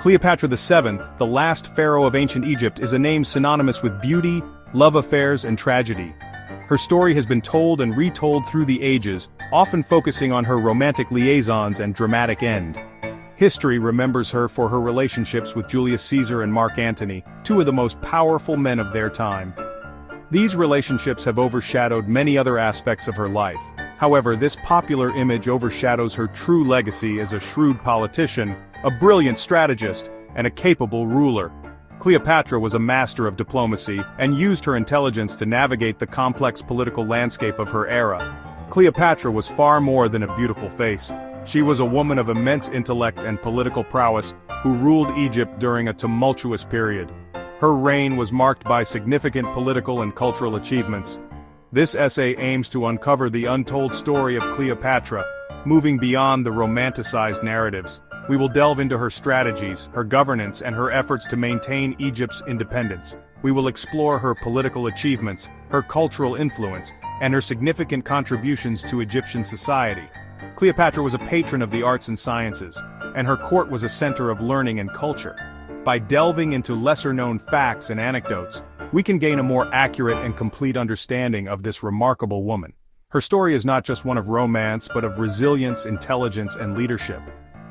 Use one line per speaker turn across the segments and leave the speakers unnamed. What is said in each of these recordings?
Cleopatra VII, the last pharaoh of ancient Egypt, is a name synonymous with beauty, love affairs, and tragedy. Her story has been told and retold through the ages, often focusing on her romantic liaisons and dramatic end. History remembers her for her relationships with Julius Caesar and Mark Antony, two of the most powerful men of their time. These relationships have overshadowed many other aspects of her life. However, this popular image overshadows her true legacy as a shrewd politician, a brilliant strategist, and a capable ruler. Cleopatra was a master of diplomacy and used her intelligence to navigate the complex political landscape of her era. Cleopatra was far more than a beautiful face. She was a woman of immense intellect and political prowess who ruled Egypt during a tumultuous period. Her reign was marked by significant political and cultural achievements. This essay aims to uncover the untold story of Cleopatra, moving beyond the romanticized narratives. We will delve into her strategies, her governance, and her efforts to maintain Egypt's independence. We will explore her political achievements, her cultural influence, and her significant contributions to Egyptian society. Cleopatra was a patron of the arts and sciences, and her court was a center of learning and culture. By delving into lesser-known facts and anecdotes, we can gain a more accurate and complete understanding of this remarkable woman. Her story is not just one of romance, but of resilience, intelligence, and leadership.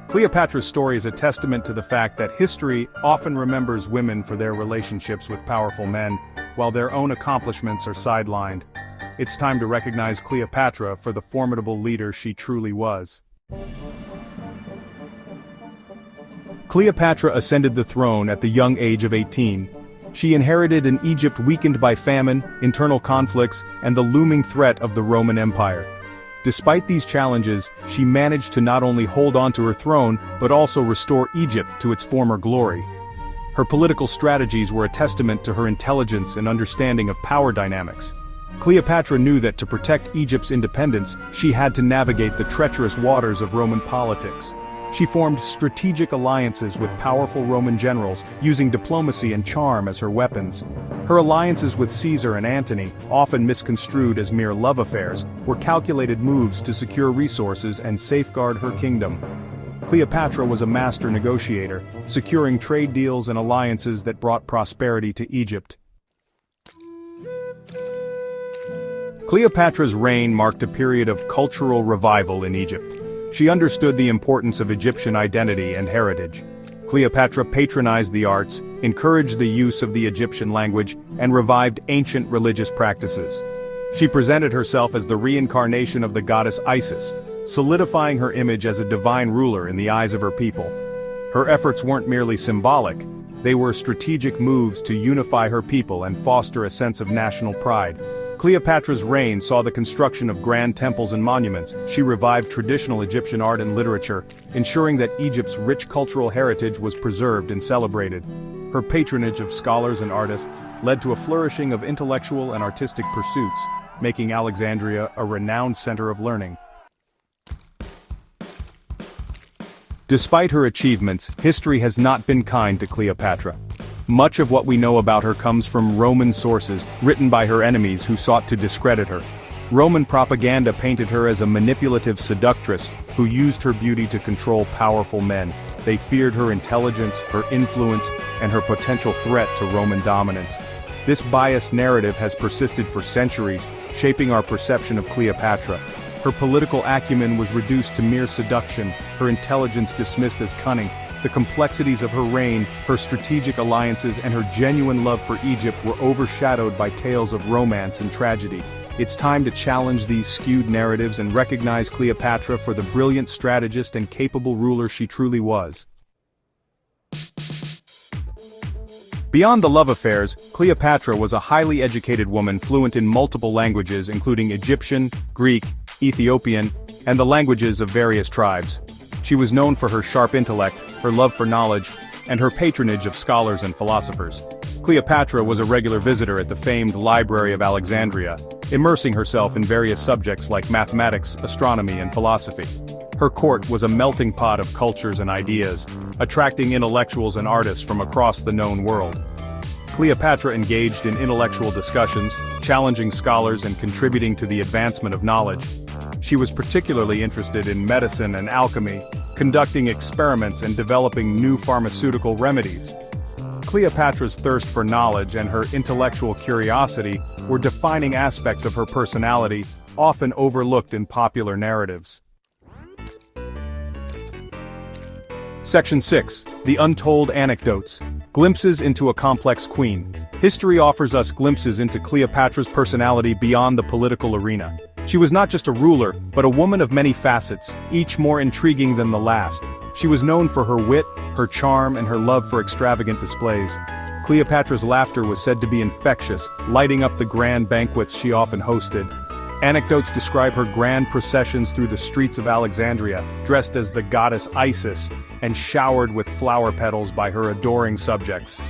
Cleopatra's story is a testament to the fact that history often remembers women for their relationships with powerful men, while their own accomplishments are sidelined. It's time to recognize Cleopatra for the formidable leader she truly was. Cleopatra ascended the throne at the young age of 18. She inherited an Egypt weakened by famine, internal conflicts, and the looming threat of the Roman Empire. Despite these challenges, she managed to not only hold on to her throne, but also restore Egypt to its former glory. Her political strategies were a testament to her intelligence and understanding of power dynamics. Cleopatra knew that to protect Egypt's independence, she had to navigate the treacherous waters of Roman politics. She formed strategic alliances with powerful Roman generals, using diplomacy and charm as her weapons. Her alliances with Caesar and Antony, often misconstrued as mere love affairs, were calculated moves to secure resources and safeguard her kingdom. Cleopatra was a master negotiator, securing trade deals and alliances that brought prosperity to Egypt. Cleopatra's reign marked a period of cultural revival in Egypt. She understood the importance of Egyptian identity and heritage. Cleopatra patronized the arts, encouraged the use of the Egyptian language, and revived ancient religious practices. She presented herself as the reincarnation of the goddess Isis, solidifying her image as a divine ruler in the eyes of her people. Her efforts weren't merely symbolic, they were strategic moves to unify her people and foster a sense of national pride. Cleopatra's reign saw the construction of grand temples and monuments. She revived traditional Egyptian art and literature, ensuring that Egypt's rich cultural heritage was preserved and celebrated. Her patronage of scholars and artists led to a flourishing of intellectual and artistic pursuits, making Alexandria a renowned center of learning. Despite her achievements, history has not been kind to Cleopatra. Much of what we know about her comes from Roman sources, written by her enemies who sought to discredit her. Roman propaganda painted her as a manipulative seductress who used her beauty to control powerful men. They feared her intelligence, her influence, and her potential threat to Roman dominance. This biased narrative has persisted for centuries, shaping our perception of Cleopatra. Her political acumen was reduced to mere seduction, her intelligence dismissed as cunning. The complexities of her reign, her strategic alliances, and her genuine love for Egypt were overshadowed by tales of romance and tragedy. It's time to challenge these skewed narratives and recognize Cleopatra for the brilliant strategist and capable ruler she truly was. Beyond the love affairs, Cleopatra was a highly educated woman fluent in multiple languages including Egyptian, Greek, Ethiopian, and the languages of various tribes. She was known for her sharp intellect, her love for knowledge, and her patronage of scholars and philosophers. Cleopatra was a regular visitor at the famed Library of Alexandria, immersing herself in various subjects like mathematics, astronomy, and philosophy. Her court was a melting pot of cultures and ideas, attracting intellectuals and artists from across the known world. Cleopatra engaged in intellectual discussions, challenging scholars and contributing to the advancement of knowledge. She was particularly interested in medicine and alchemy, conducting experiments and developing new pharmaceutical remedies. Cleopatra's thirst for knowledge and her intellectual curiosity were defining aspects of her personality, often overlooked in popular narratives. Section 6. The Untold Anecdotes. Glimpses into a Complex Queen. History offers us glimpses into Cleopatra's personality beyond the political arena. She was not just a ruler, but a woman of many facets, each more intriguing than the last. She was known for her wit, her charm, and her love for extravagant displays. Cleopatra's laughter was said to be infectious, lighting up the grand banquets she often hosted. Anecdotes describe her grand processions through the streets of Alexandria, dressed as the goddess Isis, and showered with flower petals by her adoring subjects.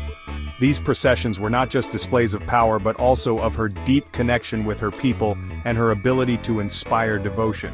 These processions were not just displays of power but also of her deep connection with her people and her ability to inspire devotion.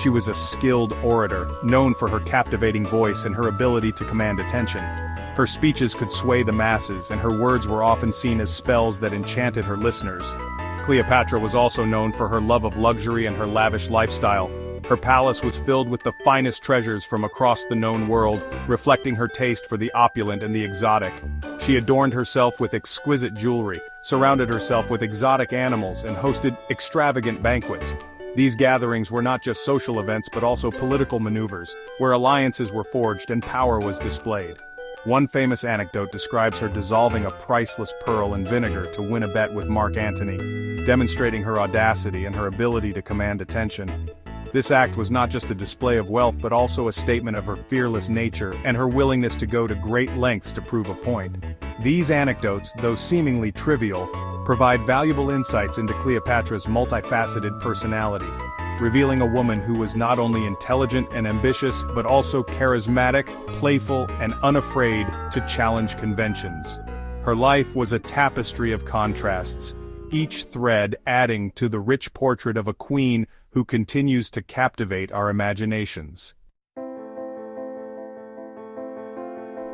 She was a skilled orator, known for her captivating voice and her ability to command attention. Her speeches could sway the masses, and her words were often seen as spells that enchanted her listeners. Cleopatra was also known for her love of luxury and her lavish lifestyle. Her palace was filled with the finest treasures from across the known world, reflecting her taste for the opulent and the exotic. She adorned herself with exquisite jewelry, surrounded herself with exotic animals, and hosted extravagant banquets. These gatherings were not just social events but also political maneuvers, where alliances were forged and power was displayed. One famous anecdote describes her dissolving a priceless pearl in vinegar to win a bet with Mark Antony, demonstrating her audacity and her ability to command attention. This act was not just a display of wealth but also a statement of her fearless nature and her willingness to go to great lengths to prove a point. These anecdotes, though seemingly trivial, provide valuable insights into Cleopatra's multifaceted personality, revealing a woman who was not only intelligent and ambitious but also charismatic, playful, and unafraid to challenge conventions. Her life was a tapestry of contrasts, each thread adding to the rich portrait of a queen who continues to captivate our imaginations.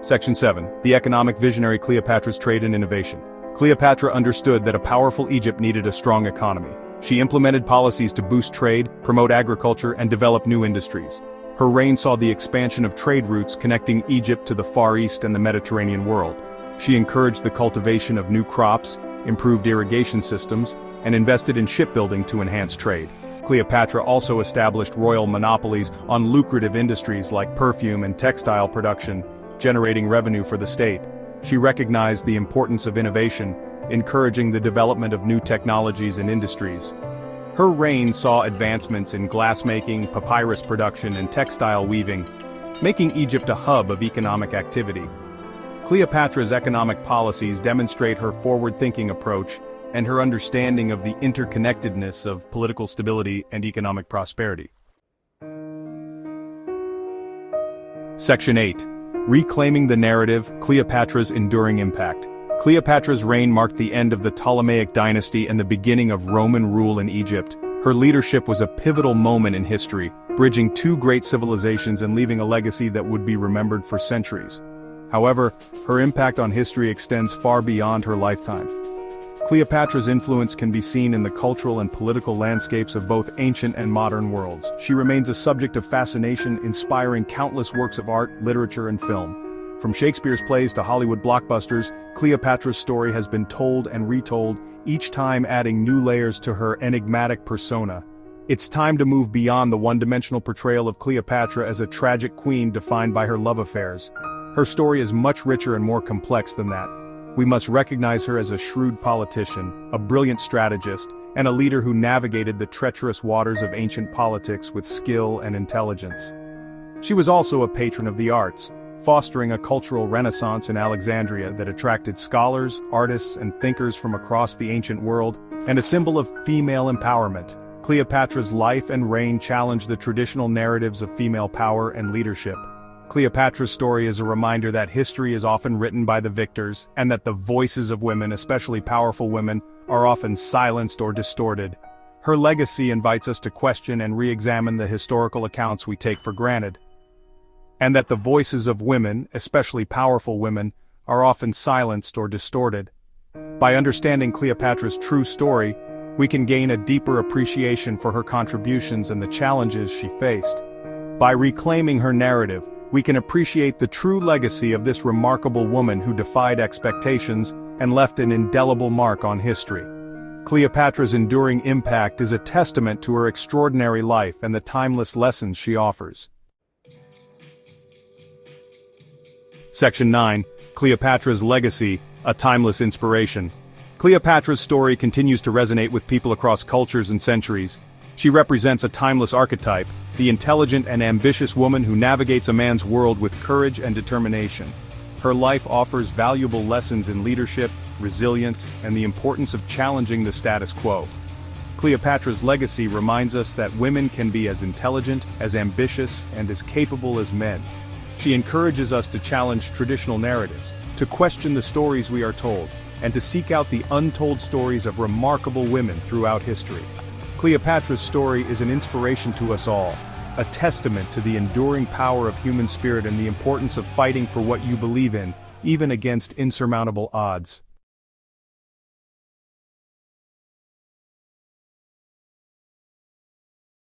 Section 7. The Economic Visionary Cleopatra's Trade and Innovation. Cleopatra understood that a powerful Egypt needed a strong economy. She implemented policies to boost trade, promote agriculture, and develop new industries. Her reign saw the expansion of trade routes connecting Egypt to the Far East and the Mediterranean world. She encouraged the cultivation of new crops, improved irrigation systems, and invested in shipbuilding to enhance trade. Cleopatra also established royal monopolies on lucrative industries like perfume and textile production, generating revenue for the state. She recognized the importance of innovation, encouraging the development of new technologies and industries. Her reign saw advancements in glassmaking, papyrus production, and textile weaving, making Egypt a hub of economic activity. Cleopatra's economic policies demonstrate her forward-thinking approach and her understanding of the interconnectedness of political stability and economic prosperity. Section 8. Reclaiming the Narrative, Cleopatra's Enduring Impact. Cleopatra's reign marked the end of the Ptolemaic dynasty and the beginning of Roman rule in Egypt. Her leadership was a pivotal moment in history, bridging two great civilizations and leaving a legacy that would be remembered for centuries. However, her impact on history extends far beyond her lifetime. Cleopatra's influence can be seen in the cultural and political landscapes of both ancient and modern worlds. She remains a subject of fascination, inspiring countless works of art, literature, and film. From Shakespeare's plays to Hollywood blockbusters, Cleopatra's story has been told and retold, each time adding new layers to her enigmatic persona. It's time to move beyond the one-dimensional portrayal of Cleopatra as a tragic queen defined by her love affairs. Her story is much richer and more complex than that. We must recognize her as a shrewd politician, a brilliant strategist, and a leader who navigated the treacherous waters of ancient politics with skill and intelligence. She was also a patron of the arts, fostering a cultural renaissance in Alexandria that attracted scholars, artists, and thinkers from across the ancient world, and a symbol of female empowerment. Cleopatra's life and reign challenged the traditional narratives of female power and leadership. Cleopatra's story is a reminder that history is often written by the victors, and that the voices of women, especially powerful women, are often silenced or distorted. Her legacy invites us to question and re-examine the historical accounts we take for granted. And that the voices of women, especially powerful women, are often silenced or distorted. By understanding Cleopatra's true story, we can gain a deeper appreciation for her contributions and the challenges she faced. By reclaiming her narrative, we can appreciate the true legacy of this remarkable woman who defied expectations and left an indelible mark on history. Cleopatra's enduring impact is a testament to her extraordinary life and the timeless lessons she offers. Section 9. Cleopatra's Legacy, a Timeless Inspiration. Cleopatra's story continues to resonate with people across cultures and centuries. She represents a timeless archetype, the intelligent and ambitious woman who navigates a man's world with courage and determination. Her life offers valuable lessons in leadership, resilience, and the importance of challenging the status quo. Cleopatra's legacy reminds us that women can be as intelligent, as ambitious, and as capable as men. She encourages us to challenge traditional narratives, to question the stories we are told, and to seek out the untold stories of remarkable women throughout history. Cleopatra's story is an inspiration to us all, a testament to the enduring power of human spirit and the importance of fighting for what you believe in, even against insurmountable odds.